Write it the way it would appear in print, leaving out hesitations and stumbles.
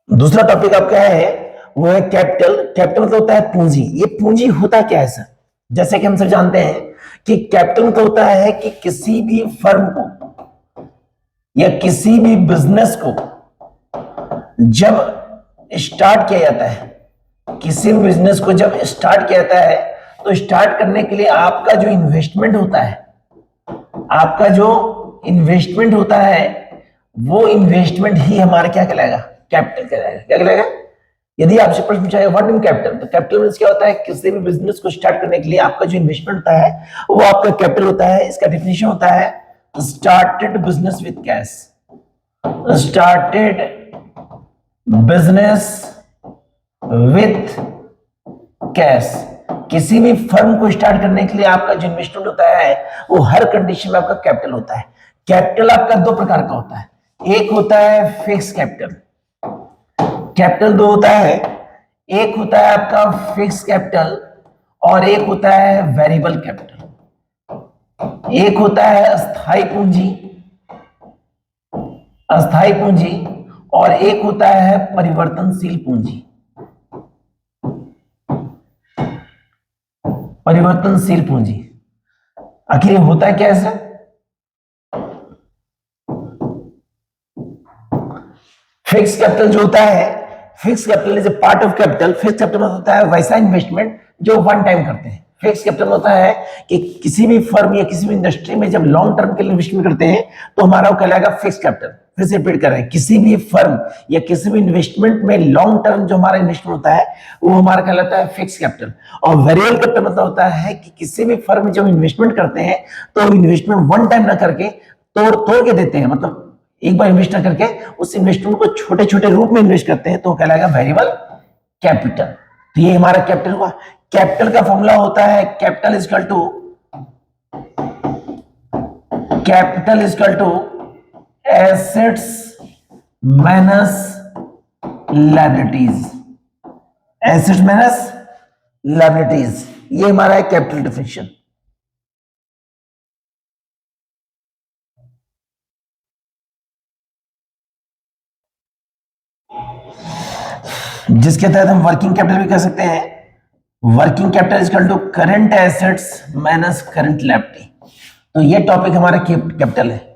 दूसरा टॉपिक आपका है वो है कैपिटल। कैपिटल मतलब होता है पूंजी। ये पूंजी होता क्या है सर? जैसे कि हम सब जानते हैं कि कैपिटल मतलब होता है कि किसी भी फर्म को या किसी भी बिजनेस को जब स्टार्ट किया जाता है, किसी भी बिजनेस को जब स्टार्ट किया जाता है तो स्टार्ट करने के लिए आपका जो इन्वेस्टमेंट होता है, आपका जो इन्वेस्टमेंट होता है वो इन्वेस्टमेंट ही हमारा क्या कहलाएगा? कैपिटल कहलाएगा। क्या कहलाएगा? यदि आपसे प्रश्न पूछा है व्हाट इन कैपिटल, तो कैपिटल मींस क्या होता है? किसी भी बिजनेस को स्टार्ट करने के लिए आपका जो इन्वेस्टमेंट होता है वो आपका कैपिटल होता है। इसका डेफिनेशन होता है started business with cash. Started business with cash. किसी भी फर्म को स्टार्ट करने के लिए आपका जो इन्वेस्टमेंट होता है वो हर कंडीशन में आपका कैपिटल होता है। कैपिटल आपका दो प्रकार का होता है, एक होता है फिक्स कैपिटल। कैपिटल दो होता है, एक होता है आपका फिक्स कैपिटल और एक होता है वेरिएबल कैपिटल। एक होता है अस्थाई पूंजी, अस्थाई पूंजी, और एक होता है परिवर्तनशील पूंजी। परिवर्तनशील पूंजी आखिर होता है क्या है सर? फिक्स कैपिटल जो होता है, fix capital is a part of capital. Fix capital में होता है वैसा इन्वेस्टमेंट जो वन टाइम करते हैं। फिक्स कैपिटल होता है कि किसी भी फर्म या किसी भी इंडस्ट्री में जब लॉन्ग टर्म के लिए इन्वेस्टमेंट करते हैं तो हमारा वो कहलाएगा फिक्स कैपिटल। फिर से रिपीट कर रहे हैं, किसी भी फर्म या किसी भी इन्वेस्टमेंट में लॉन्ग टर्म जो हमारा इन्वेस्टमेंट होता है वो हमारा कहलाता है फिक्स कैपिटल। और वेरिएबल कैपिटल मतलब होता है कि किसी भी फर्म में जब इन्वेस्टमेंट करते हैं तो इन्वेस्टमेंट वन टाइम ना करके तोड़ तोड़ के देते हैं, मतलब एक बार इन्वेस्ट करके उस इन्वेस्टमेंट को छोटे छोटे रूप में इन्वेस्ट करते हैं तो कहलाएगा वेरिएबल कैपिटल। तो ये हमारा कैपिटल हुआ। कैपिटल का फॉर्मूला होता है capital equal to assets minus liabilities. Assets minus liabilities, ये हमारा है कैपिटल डेफिनेशन। जिसके तहत हम वर्किंग कैपिटल भी कह सकते हैं। Working capital is equal to current assets minus current liability. तो ये टॉपिक हमारा कैपिटल है।